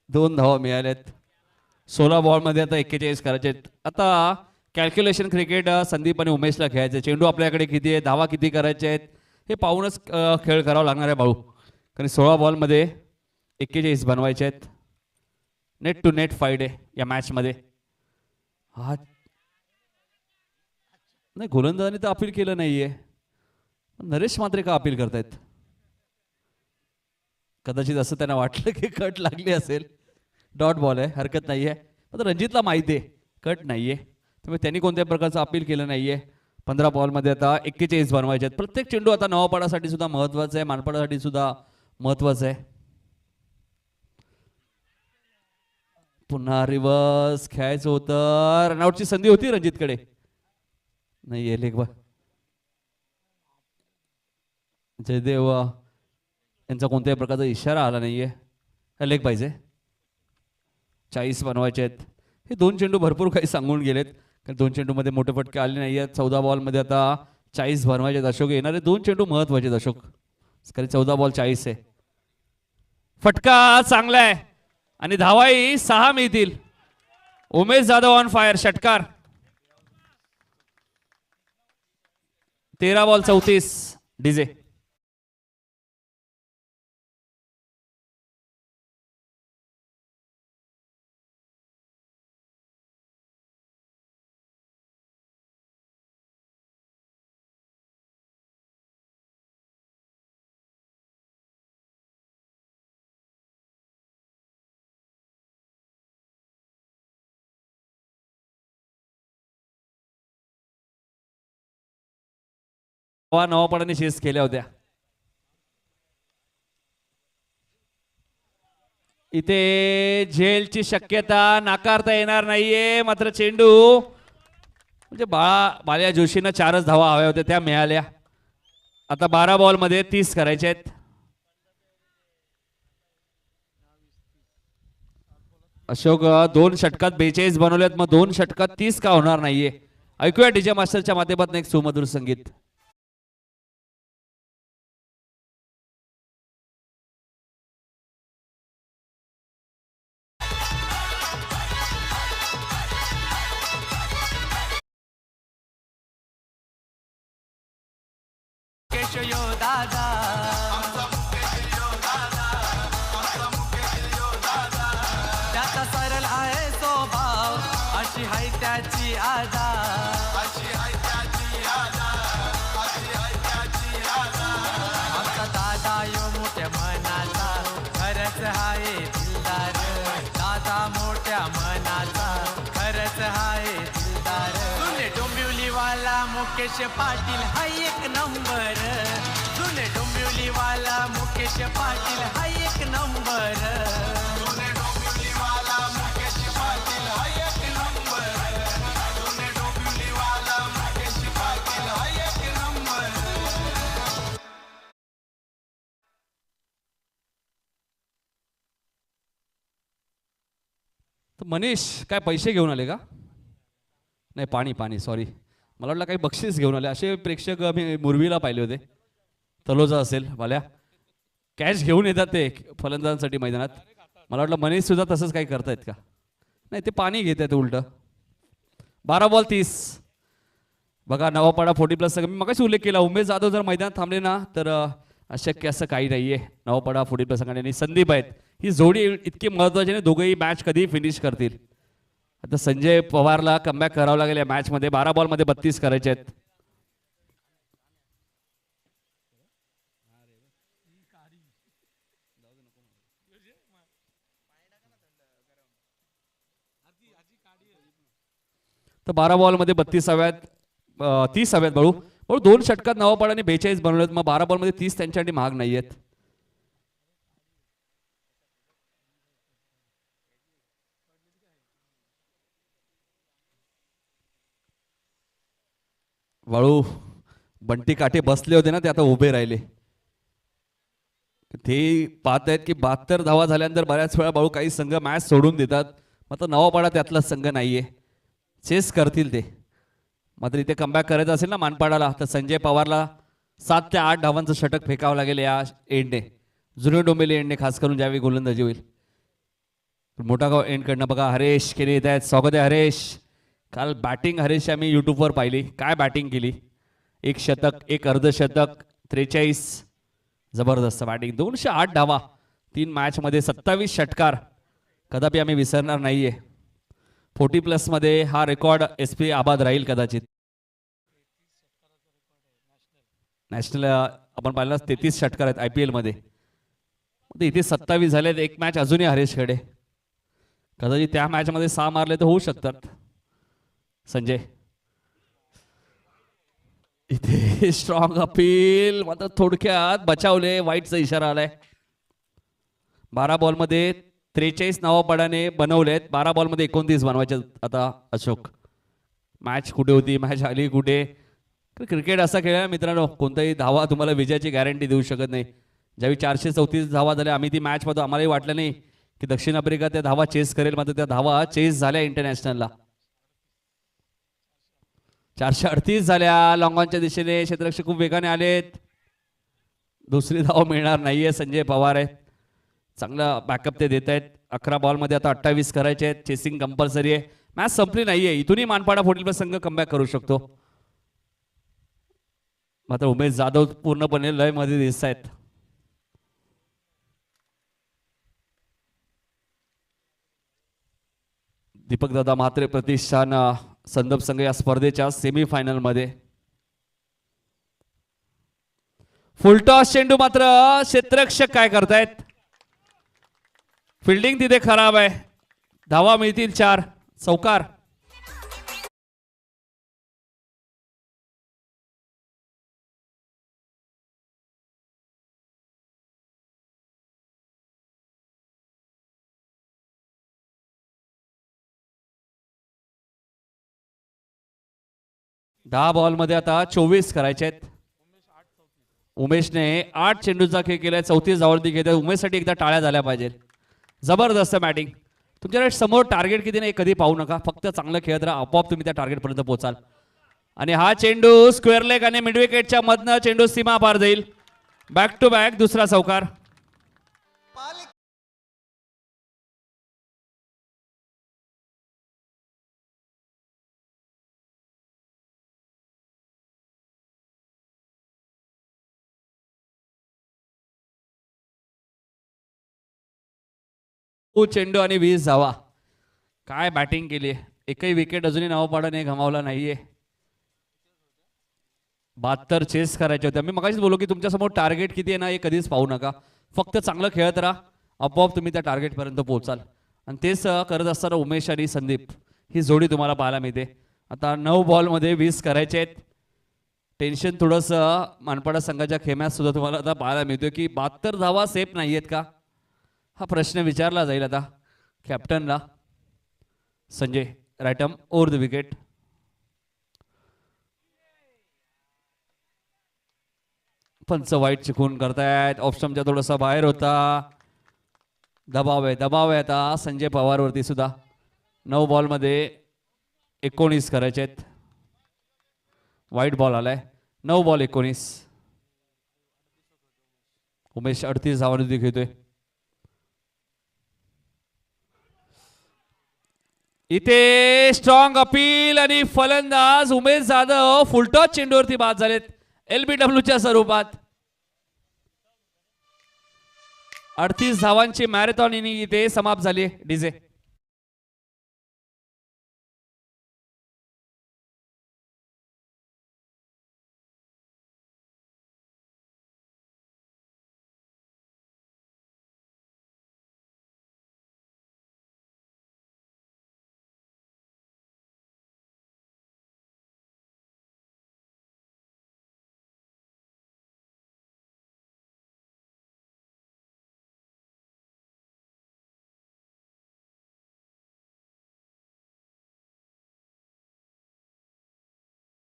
2 धावा मिळाल्यात. 16 बॉल मध्ये आता 41 करायचे आहेत. आता कॅल्क्युलेशन क्रिकेट संदीप आणि उमेशला खेळायचे. चेंडू आपल्याकडे किती आहे, धावा किती करायचे आहेत हे पाहूनच खेळ करावा लागणार आहे बाळू. कारण 16 बॉल मध्ये 41 बनवायचे आहेत. नेट टू नेट फाईट आहे या मॅच मध्ये. हा नाही गोलंदाजाने तर अपील केलं नाहीये. नरेश मात्र का अपील करतायत? कदाचित असं त्यांना वाटलं की कट लागली असेल. डॉट बॉल आहे, हरकत नाहीये. पण रणजितला माहिती आहे कट नाहीये, त्यामुळे त्यांनी कोणत्या प्रकारचं अपील केलं नाहीये. 15 बॉलमध्ये आता 41 बनवायचे आहेत. प्रत्येक चेंडू आता नवापाडासाठी सुद्धा महत्वाचा आहे, मानपाडासाठी सुद्धा महत्वाचं आहे. पुन्हा रिव्हर्स खेळायचं होतं. रनआउटची संधी होती रणजितकडे, नाहीये. लेग बॉल जयदेव यांचा कोणत्याही प्रकारचा इशारा आला नाहीये. लेग पाहिजे. 40 बनवायचे आहेत. हे 2 चेंडू भरपूर काही सांगून गेलेत, कारण 2 चेंडूमध्ये मोठे फटके आले नाही आहेत. 14 बॉलमध्ये आता 40 बनवायचे आहेत. अशोक येणारे 2 चेंडू महत्वाचे आहेत. अशोक कारण 14 बॉल 40 आहे. फटका चांगला आहे आणि धावाही 6 मिळतील. Umesh Jadhav on fire. षटकार. 13 बॉल 34. डीजे नवापाडाने चेस केल्या होत्या. इथे झेलची शक्यता नाकारता येणार नाहीये. मात्र चेंडू म्हणजे बाल्या जोशींना 4च धावा हव्या होत्या, त्या मिळाल्या. आता 12 बॉल मध्ये 30 करायचे आहेत. अशोक 2 षटकात 42 बनवलेत, मग 2 षटकात 30 का होणार नाहीये? ऐकूया डीजे मास्टरच्या माध्यमातून एक सुमधुर संगीत. त्याचा सरळ आहे स्वभाव, अशी हाय त्याची आदा. आमचा दादा यो मोठ्या मनाचा, खरंच हाय दिलदार. दादा मोठ्या मनाचा, खरंच हाय दिलदार. जुने डोंबिवलीवाला मुकेश पाटील हाय 1 नंबर. जुने डोंबिवलीवाला मुकेश पाटील हाय 1 नंबर. तर मनीष काय पैसे घेऊन आले का? नाही, पाणी पाणी, सॉरी. मला वाटलं काही बक्षीस घेऊन आले. असे प्रेक्षक मी मुरवीला पाहिले होते. तलोजा असेल वाल्या, कॅश घेऊन येतात ते फलंदाजांसाठी मैदानात. मला वाटलं मनीष सुद्धा तसंच काही करतायत का? नाही, ते पाणी घेत आहेत उलट. 12 बॉल 30. बघा नवापाडा 40+ मी मगाशी उल्लेख केला, उमेश जाधव जर मैदानात थांबले ना तर अशक्य असं काही नाहीये. नवापाडा 40+ आणि संदीप आहेत, ही जोडी इतकी महत्वाची नाही. दोघेही मॅच कधी फिनिश करतील. आता संजय पवारला कमबॅक करावं लागेल या मॅच मध्ये. 12 बॉल मध्ये 32 करायचे आहेत. तर 12 बॉलमध्ये 32 हव्यात 30 हव्यात बळू बळू 2 षटकात नवापाडाने 42 बनवलेत. मग 12 बॉलमध्ये 30 त्यांच्यासाठी महाग नाही आहेत. वाळू बंटी काठे बसले होते ना, ते आता उभे राहिले. ते पाहत आहेत की 72 धावा झाल्यानंतर बऱ्याच वेळा बाळू काही संघ मॅच सोडून देतात. मात्र नवापाडा त्यातला संघ नाहीये. चेस करतील ते. मात्र इथे कमबॅक करायचं असेल ना मानपाडाला, तर संजय पवारला 7 ते 8 धावांचं षटक फेकावं लागेल या एंडने. जुने डोंबिवली एंडने, खास करून ज्यावेळी गोलंदाजी होईल. मोठा गाव एंड कडनं बघा हरेश केले येत आहेत. स्वागत आहे हरेश. काल बॅटिंग हरेश आम्ही युट्यूबवर पाहिली. काय बॅटिंग केली. 1 शतक 1 अर्धशतक 43. जबरदस्त बॅटिंग. 208 धावा 3 मॅचमध्ये 27 षटकार. कदापि आम्ही विसरणार नाहीये. 40+ मध्ये हा रेकॉर्ड SP आबाद राहील कदाचित. नॅशनल आपण पाहिलं 33 षटकार आहेत IPL मध्ये. इथे 27 झालेत. 1 मॅच अजूनही हरेशकडे. कदाचित त्या मॅच मध्ये 6 मारले तर होऊ शकतात. संजय इथे स्ट्रॉंग अपील, मात्र थोडक्यात बचावले. वाईटचा इशारा आलाय. 12 बॉलमध्ये 43 नवापाडाने बनवलेत. 12 बॉलमध्ये 29 बनवायचे. आता अशोक मॅच कुठे होती, मॅच आली कुठे. क्रिकेट असा खेळ आहे मित्रांनो, कोणताही धावा तुम्हाला विजयाची गॅरंटी देऊ शकत नाही. ज्यावेळी 434 धावा झाल्या, आम्ही ती मॅच पाहतो, आम्हालाही वाटलं नाही की दक्षिण आफ्रिका त्या धावा चेस करेल. मात्र त्या धावा चेस झाल्या इंटरनॅशनलला. 438 झाल्या. लॉंगॉनच्या दिशेने क्षेत्ररक्षक खूप वेगाने आलेत. दुसरी धाव मिळणार नाहीये. संजय पवार आहेत, चांगला बॅकअप ते देत आहेत. 11 बॉलमध्ये आता 28 करायचे आहेत. चेसिंग कंपल्सरी आहे. मॅच संपली नाहीये. इथूनही मानपाडा 40+ संघ कमबॅक करू शकतो. मात्र उमेश जाधव पूर्णपणे लय मध्ये दिसत आहेत. दीपक दादा म्हात्रे प्रतिष्ठान संदर्भ संघ या स्पर्धेच्या सेमीफायनल मध्ये. फुलटॉस चेंडू, मात्र क्षेत्ररक्षक काय करतायत. फिल्डिंग तिथे खराब आहे. धावा मिळतील 4. चौकार. दहा बॉलमध्ये आता 24 करायचे आहेत. उमेशने 8 चेंडूचा खेळ केलाय. 34 धावांवरती घेत. उमेशसाठी एकदा टाळ्या झाल्या पाहिजे. जबरदस्त बॅटिंग. तुमच्याकडे समोर टार्गेट किती नाही कधी पाहू नका. फक्त चांगलं खेळत राहा, आपोआप तुम्ही त्या टार्गेट पर्यंत पोहोचाल. आणि हा चेंडू स्क्वेअर लेग आणि मिड विकेटच्या मधनं चेंडू सीमा पार जाईल. बॅक टू बॅक दुसरा चौकार. चेंडू आणि 20 धावा. काय बॅटिंग केली. एकही विकेट अजूनही नवापाडाने गमावला नाहीये. 72 चेस करायचे होते. मी मगाशीच बोललो की तुमच्यासमोर टार्गेट किती आहे ना हे कधीच पाहू नका. फक्त चांगलं खेळत राहा, आपोआप तुम्ही त्या टार्गेट पर्यंत पोहोचाल. आणि तेच करत असताना उमेश आणि संदीप ही जोडी तुम्हाला पाहायला मिळते. आता 9 बॉलमध्ये 20 करायचे आहेत. टेन्शन थोडंसं मानपाडा संघाच्या खेम्यात सुद्धा तुम्हाला आता पाहायला मिळतोय की 72 धावा सेफ नाही आहेत का, हा प्रश्न विचारला जाईल आता कॅप्टनला. Sanjay right arm over the wicket. पंच वाईट चिकून करतायत. ऑप्शनच्या थोडासा बाहेर होता. दबाव आहे आता संजय पवारवरती सुद्धा. 9 बॉलमध्ये 19 करायचे आहेत. वाईट बॉल आलाय. 9 बॉल 19. उमेश 38 धावांवरती घेतोय. इथे स्ट्रॉंग अपील आणि फलंदाज उमेश जाधव फुलटॉस चेंडूवरती बाद झालेत LBWच्या स्वरूपात. 38 धावांची मॅरेथॉन इनिंग इथे समाप्त झाली. डीजे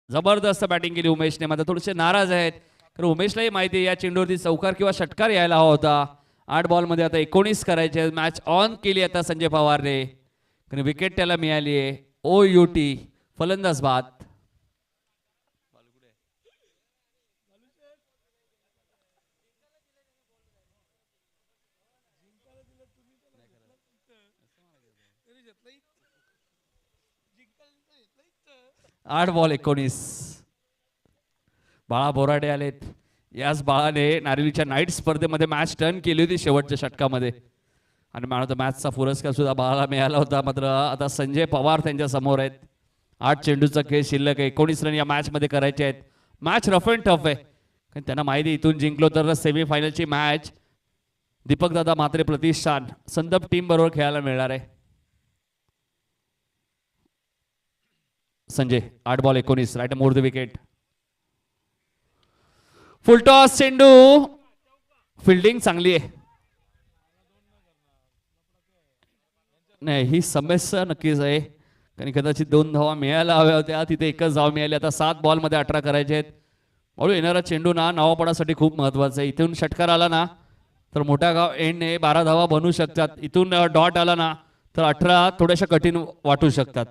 जबरदस्त बॅटिंग केली उमेशने. मात्र थोडेसे नाराज आहेत कारण उमेशलाही माहिती आहे या चेंडूवरती चौकार किंवा षटकार यायला हवा होता. 8 बॉलमध्ये आता 19 करायचे. मॅच ऑन केली आता संजय पवारने कारण विकेट त्याला मिळाली आहे. OUT फलंदाज बाद. आठ बॉल 19. बाळा बोराडे आलेत. याच बाळाने नारिलीच्या नाईट स्पर्धेमध्ये मॅच टर्न केली होती शेवटच्या षटकामध्ये आणि मॅन ऑफ द मॅचचा पुरस्कार सुद्धा बाळाला मिळाला होता. मात्र आता संजय पवार त्यांच्या समोर आहेत. 8 चेंडूचा खेळ शिल्लक आहे. 19 रन या मॅचमध्ये करायचे आहेत. मॅच रफ अँड टफ आहे कारण त्यांना माहिती इथून जिंकलो तर सेमीफायनलची मॅच दीपक दादा म्हात्रे प्रतिष्ठान संदप टीम बरोबर खेळायला मिळणार आहे. Sanjay 8 ball 19 right more the wicket. Full toss चेंडू. फिल्डिंग चांगली आहे. नाही ही समस्या नक्कीच आहे कारण कदाचित 2 धावा मिळायला हव्या होत्या. तिथे एकच धाव मिळाली. आता 7 बॉलमध्ये 18 करायचे आहेत. म्हणून येणारा चेंडू ना नावापडासाठी खूप महत्वाचा आहे. इथून षटकार आला ना तर मोठ्या गाव एंडने 12 धावा बनवू शकतात. इथून डॉट आला ना तर 18 थोड्याशा कठीण वाटू शकतात.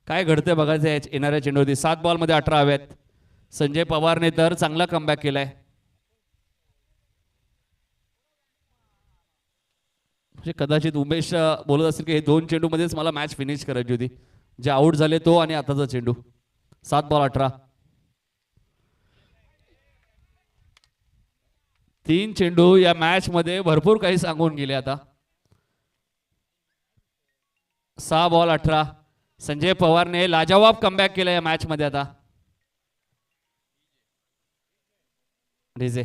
काय घडतंय बघायचं आहे येणाऱ्या चेंडूवरती. 7 बॉलमध्ये 18 हव्यात. संजय पवारने तर चांगला कमबॅक केलाय. म्हणजे कदाचित उमेश बोलत असेल की हे 2 चेंडूमध्येच मला मॅच फिनिश करायची होती. जे आउट झाले तो आणि आताचा चेंडू. 7 बॉल 18. 3 चेंडू या मॅच मध्ये भरपूर काही सांगून गेले. आता 6 बॉल 18. संजय पवारने लाजवाब कमबॅक केला या मॅच मध्ये. आता डीजे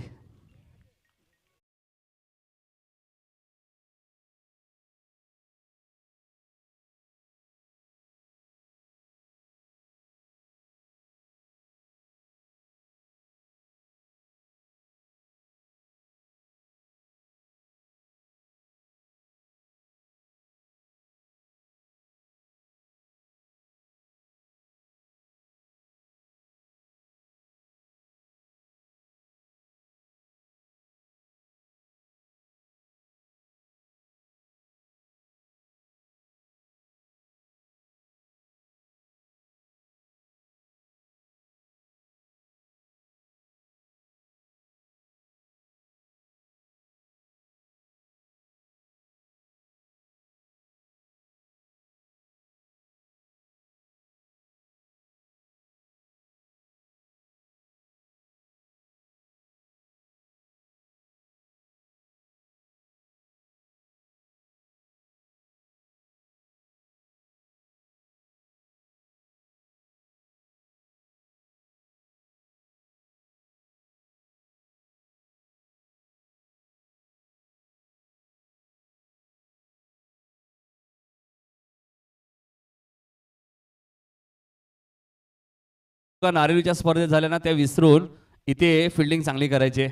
नारिलीच्या स्पर्धेत झाल्या ना त्या विसरून इथे फिल्डिंग चांगली करायची.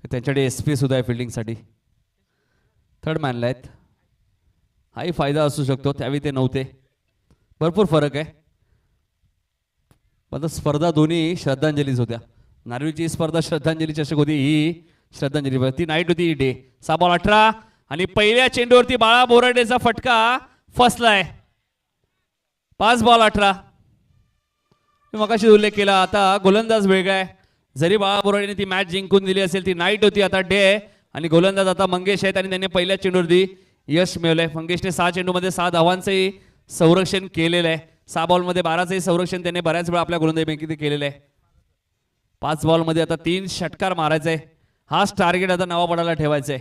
त्यांच्याकडे SP सुद्धा आहे फिल्डिंगसाठी. थर्ड मॅनला आहेत. हाही फायदा असू शकतो. त्यावेळी ते नव्हते. भरपूर फरक आहे. पण स्पर्धा दोन्ही श्रद्धांजलीच होत्या. नारिलीची स्पर्धा श्रद्धांजली चषक होती. ही श्रद्धांजली ती नाईट होती. ही डे. 6 बॉल 18 आणि पहिल्या चेंडूवरती बाळा बोराडेचा फटका फसलाय. 5 बॉल 18. मगाशी उल्लेख केला. आता गोलंदाज वेगळा आहे. जरी बाळा बोराडेने ती मॅच जिंकून दिली असेल ती नाईट होती. आता डे आहे आणि गोलंदाज आता मंगेश आहेत आणि त्यांनी पहिल्या चेंडूवरती यश मिळवलंय. मंगेशने 6 चेंडूमध्ये 6 धावांचंही संरक्षण केलेलं आहे. 6 बॉलमध्ये 12चंही संरक्षण त्याने बऱ्याच वेळा आपल्या गोलंदाजीपैकी केलेलं आहे. 5 बॉलमध्ये आता 3 षटकार मारायचे. हाच टार्गेट आता नावापडाला ठेवायचंय.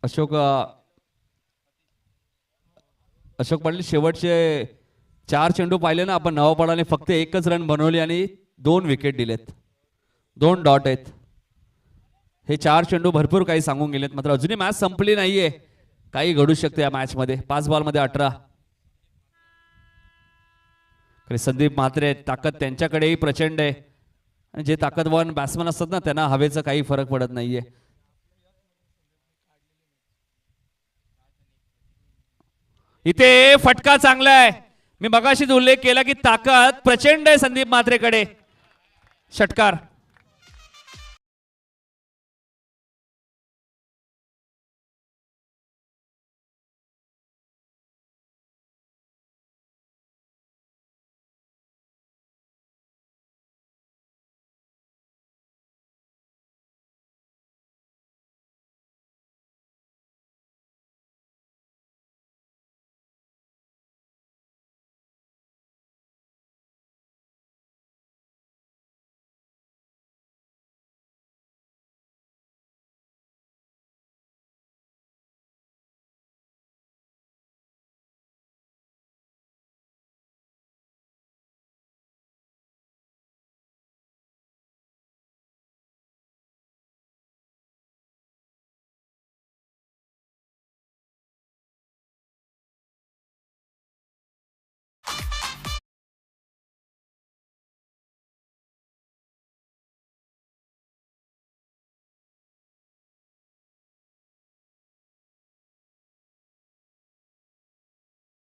अशोक पाटील शेवटचे 4 चेंडू पाहिले ना आपण. नवापडाने फक्त 1च रन बनवली आणि 2 विकेट दिलेत. 2 डॉट आहेत. हे 4 चेंडू भरपूर काही सांगून गेलेत. मात्र अजूनही मॅच संपली नाहीये. काही घडू शकते या मॅच मध्ये. 5 बॉलमध्ये 18. संदीप म्हात्रे ताकद त्यांच्याकडेही प्रचंड आहे आणि जे ताकदवान बॅट्समन असतात ना त्यांना हवेचा काही फरक पडत नाहीये. इथे फटका चांगला आहे. मी मगाशीच उल्लेख केला की ताकद प्रचंड आहे संदीप म्हात्रेकडे. षटकार.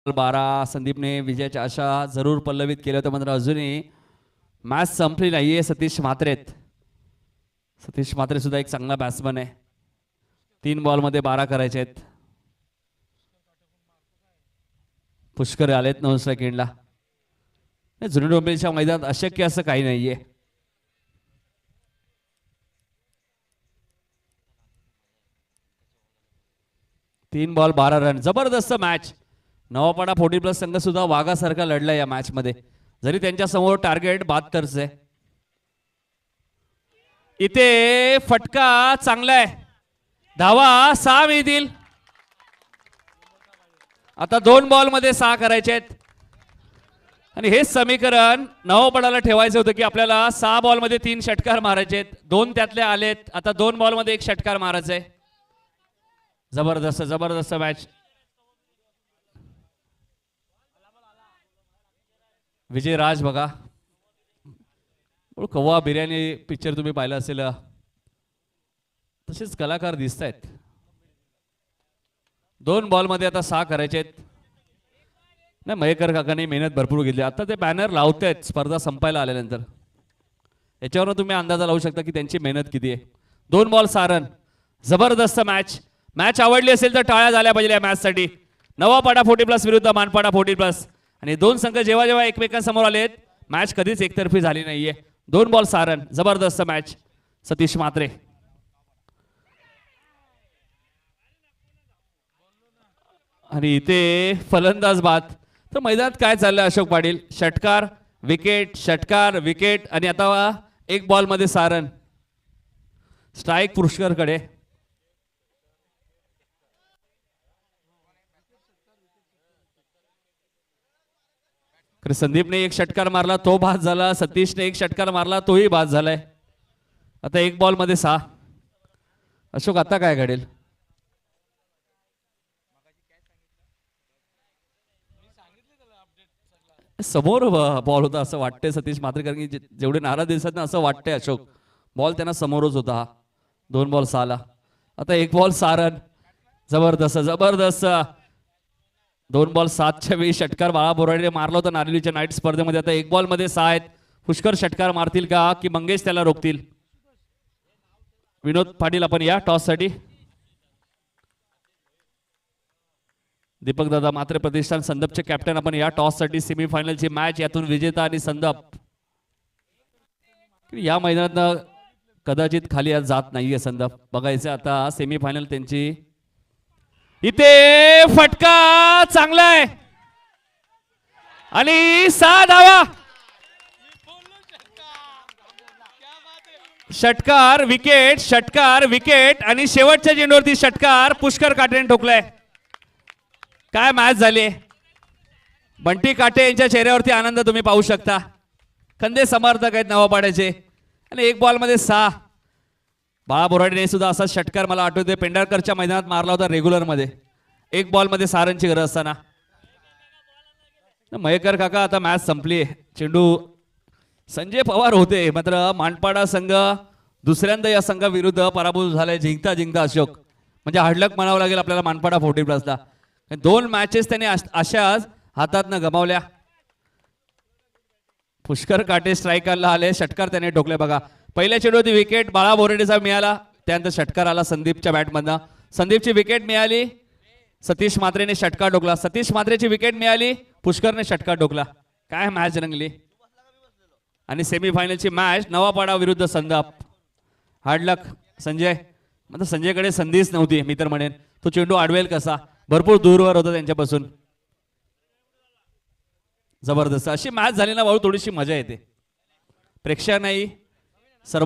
बारा. संदीपने विजयाची आशा जरूर पल्लवित केल्या होत्या, मात्र अजूनही मॅच संपली नाहीये. सतीश म्हात्रे सुद्धा एक चांगला बॅट्समन आहे. 3 बॉलमध्ये 12 करायचे आहेत. पुष्कर आलेत 9 सेकंडला. जुनी डोंबिवलीच्या मैदानात अशक्य असं काही नाहीये. तीन बॉल 12 रन. जबरदस्त मॅच. नवापाडा 40+ संघ सुद्धा वाघासारखा लढला या मॅच मध्ये, जरी त्यांच्या समोर टार्गेट 72 आहे. इथे फटका चांगला आहे. धावा 6 मिळतील. आता 2 बॉल मध्ये 6 करायचे आहेत आणि हेच समीकरण नवापाडाला ठेवायचं होतं की आपल्याला 6 बॉल मध्ये 3 षटकार मारायचे आहेत. 2 त्यातले आलेत. आता 2 बॉल मध्ये 1 षटकार मारायचा आहे. जबरदस्त मॅच. विजय राज बघा, कव्वा बिर्याणी पिक्चर तुम्ही पाहिला असेल, तसेच कलाकार दिसत आहेत. 2 बॉल मध्ये आता 6 करायचे आहेत. नाही, मयेकर काकांनी मेहनत भरपूर घेतली. आता ते बॅनर लावतायत स्पर्धा संपायला आल्यानंतर, याच्यावरून तुम्ही अंदाजा लावू शकता की त्यांची मेहनत किती आहे. 2 बॉल 6 रन. जबरदस्त मॅच आवडली असेल तर टाळ्या झाल्या पाहिजे या मॅचसाठी. नवापाडा 40+ विरुद्ध मानपाडा 40+. आणि 2 संघ जेव्हा जेव्हा एकमेकांसमोर आलेत, मॅच कधीच एकतर्फी झाली नाहीये. 2 बॉल 6 रन. जबरदस्त मॅच. सतीश म्हात्रे. आणि इथे फलंदाज बाद. तर मैदानात काय चाललंय अशोक पाटील? षटकार विकेट आणि आता 1 बॉल मध्ये 6 रन. स्ट्राईक पुष्करकडे. संदीपने 1 षटकार मारला, तो बाद झाला. सतीशने 1 षटकार मारला, तोही बाद झालाय. आता 1 बॉल मध्ये 6. अशोक आता काय घडेल? समोर बॉल होता असं वाटतंय सतीश म्हात्रे, कारण की जेवढे नाराज दिसत ना असं वाटतंय अशोक, बॉल त्यांना समोरच होता. 2 बॉल 6 ला. आता 1 बॉल 6 रन. जबरदस्त. 2 बॉल 7च्या वेळी षटकार बाळा बोराडे मारला होता नारिलीच्या नाईट स्पर्धेमध्ये. आता 1 बॉल मध्ये 6 आहेत. पुष्कर षटकार मारतील का की मंगेश त्याला रोखतील? विनोद पाटील आपण या टॉस साठी. दीपक दादा म्हात्रे प्रतिष्ठान संदपचे कॅप्टन आपण या टॉस साठी. सेमीफायनलची मॅच, यातून विजेता आणि संदप. या मैदानात कदाचित खाली आज जात नाहीये संदप. बघायचं आता सेमीफायनल त्यांची. इथे फटका चांगला आहे आणि 6 धावा. षटकार विकेट आणि शेवटच्या चेंडूवरती षटकार पुष्कर काटेने ठोकलाय. काय मॅच झाली. बंटी काटे यांच्या चेहऱ्यावरती आनंद तुम्ही पाहू शकता. खंदे समर्थक आहेत नवापाड्याचे. आणि 1 बॉल मध्ये 6. बाळा बोराडेने सुद्धा असा षटकार मला आठवतोय पेंढारकरच्या मैदानात मारला होता रेग्युलर मध्ये. 1 बॉल मध्ये 6 रनची गरज असताना. मयेकर काका आता मॅच संपली. चेंडू संजय पवार होते, मात्र मानपाडा संघ दुसऱ्यांदा या संघाविरुद्ध पराभूत झालाय. जिंकता अशोक म्हणजे हार्डलक म्हणावं लागेल आपल्याला मानपाडा 40+ला. 2 मॅचेस त्याने अशाच हातातनं गमावल्या. पुष्कर काटे स्ट्रायकरला आले, षटकार त्याने ठोकले बघा. पहिल्या चेंडूवरती विकेट बाळा बोराडेचा मिळाला, त्यानंतर षटकार आला संदीपच्या बॅटमधनं. संदीपची विकेट मिळाली, सतीश म्हात्रेने षटकार ठोकला. सतीश म्हात्रेची विकेट मिळाली, पुष्करने षटकार ठोकला. काय मॅच रंगली. आणि सेमीफायनलची मॅच नवापाडा विरुद्ध संदाप. हार्डलक संजय. म्हणजे संजयकडे संधीच नव्हती मी तर म्हणेन. तो चेंडू अडवेल कसा, भरपूर दूरवर होता त्यांच्यापासून. जबरदस्त अशी मॅच झाली ना भाऊ, थोडीशी मजा येते. प्रेक्षक नाही सर्व